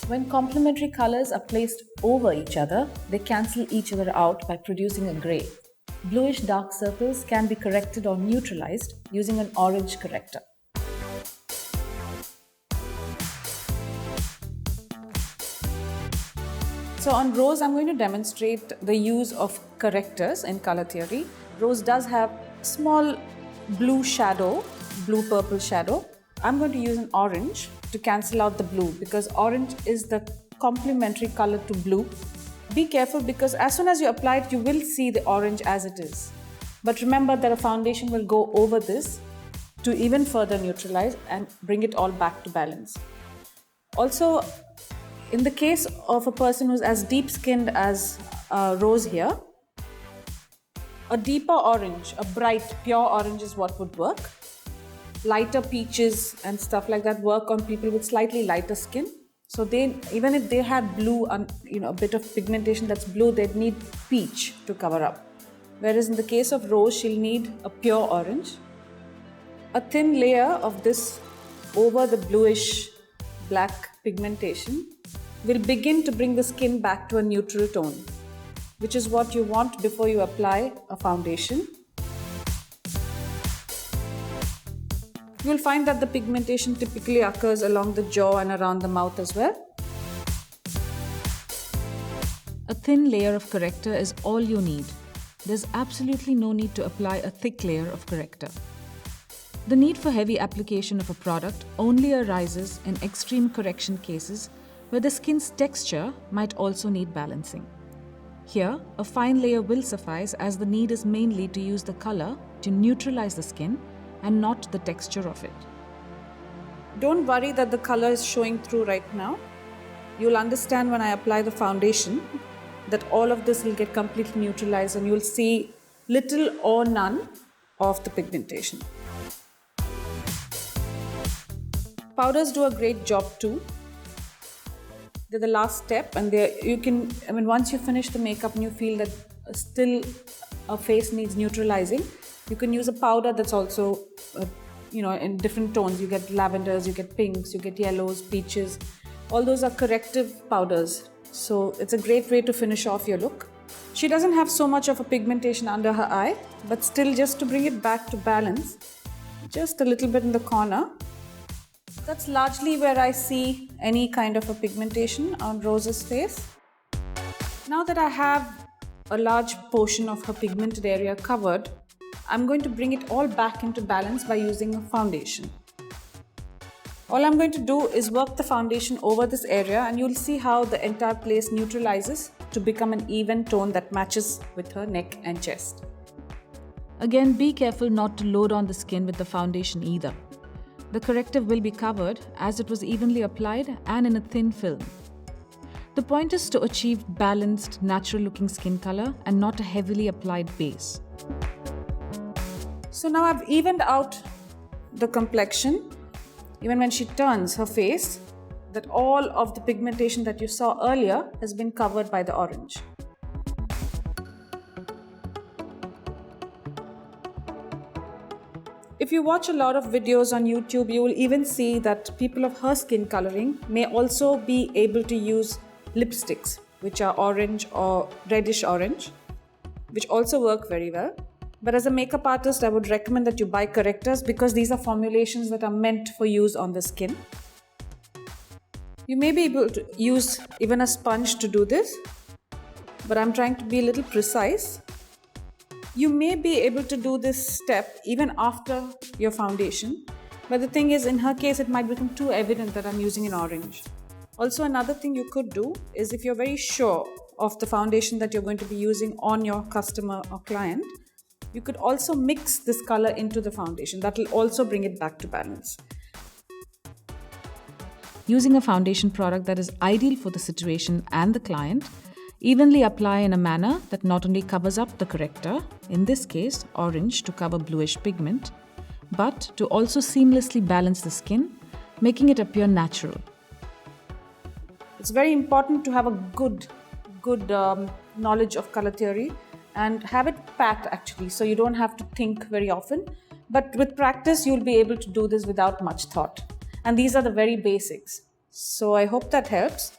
When complementary colors are placed over each other, they cancel each other out by producing a grey. Bluish dark circles can be corrected or neutralized using an orange corrector. So on Rose, I'm going to demonstrate the use of correctors in color theory. Rose does have small blue shadow, blue-purple shadow. I'm going to use an orange to cancel out the blue because orange is the complementary color to blue. Be careful because as soon as you apply it, you will see the orange as it is. But remember that a foundation will go over this to even further neutralize and bring it all back to balance. Also, in the case of a person who's as deep-skinned as Rose here, a deeper orange, a bright, pure orange is what would work. Lighter peaches and stuff like that work on people with slightly lighter skin. So they, even if they had blue and a bit of pigmentation that's blue, they'd need peach to cover up. Whereas in the case of Rose, she'll need a pure orange. A thin layer of this over the bluish black pigmentation will begin to bring the skin back to a neutral tone, which is what you want before you apply a foundation. You will find that the pigmentation typically occurs along the jaw and around the mouth as well. A thin layer of corrector is all you need. There's absolutely no need to apply a thick layer of corrector. The need for heavy application of a product only arises in extreme correction cases where the skin's texture might also need balancing. Here, a fine layer will suffice as the need is mainly to use the color to neutralize the skin and not the texture of it. Don't worry that the color is showing through right now. You'll understand when I apply the foundation that all of this will get completely neutralized and you'll see little or none of the pigmentation. Powders do a great job too. They're the last step, and once you finish the makeup and you feel that still a face needs neutralizing, you can use a powder that's also, in different tones. You get lavenders, you get pinks, you get yellows, peaches. All those are corrective powders. So it's a great way to finish off your look. She doesn't have so much of a pigmentation under her eye, but still just to bring it back to balance, just a little bit in the corner. That's largely where I see any kind of a pigmentation on Rose's face. Now that I have a large portion of her pigmented area covered, I'm going to bring it all back into balance by using a foundation. All I'm going to do is work the foundation over this area and you'll see how the entire place neutralizes to become an even tone that matches with her neck and chest. Again, be careful not to load on the skin with the foundation either. The corrective will be covered as it was evenly applied and in a thin film. The point is to achieve balanced, natural-looking skin color and not a heavily applied base. So now I've evened out the complexion. Even when she turns her face, that all of the pigmentation that you saw earlier has been covered by the orange. If you watch a lot of videos on YouTube, you will even see that people of her skin coloring may also be able to use lipsticks, which are orange or reddish orange, which also work very well. But as a makeup artist, I would recommend that you buy correctors because these are formulations that are meant for use on the skin. You may be able to use even a sponge to do this, but I'm trying to be a little precise. You may be able to do this step even after your foundation, but the thing is, in her case, it might become too evident that I'm using an orange. Also, another thing you could do is if you're very sure of the foundation that you're going to be using on your customer or client, you could also mix this color into the foundation. That will also bring it back to balance. Using a foundation product that is ideal for the situation and the client, evenly apply in a manner that not only covers up the corrector, in this case orange to cover bluish pigment, but to also seamlessly balance the skin, making it appear natural. It's very important to have a good knowledge of color theory and have it packed actually, so you don't have to think very often. But with practice, you'll be able to do this without much thought. And these are the very basics. So I hope that helps.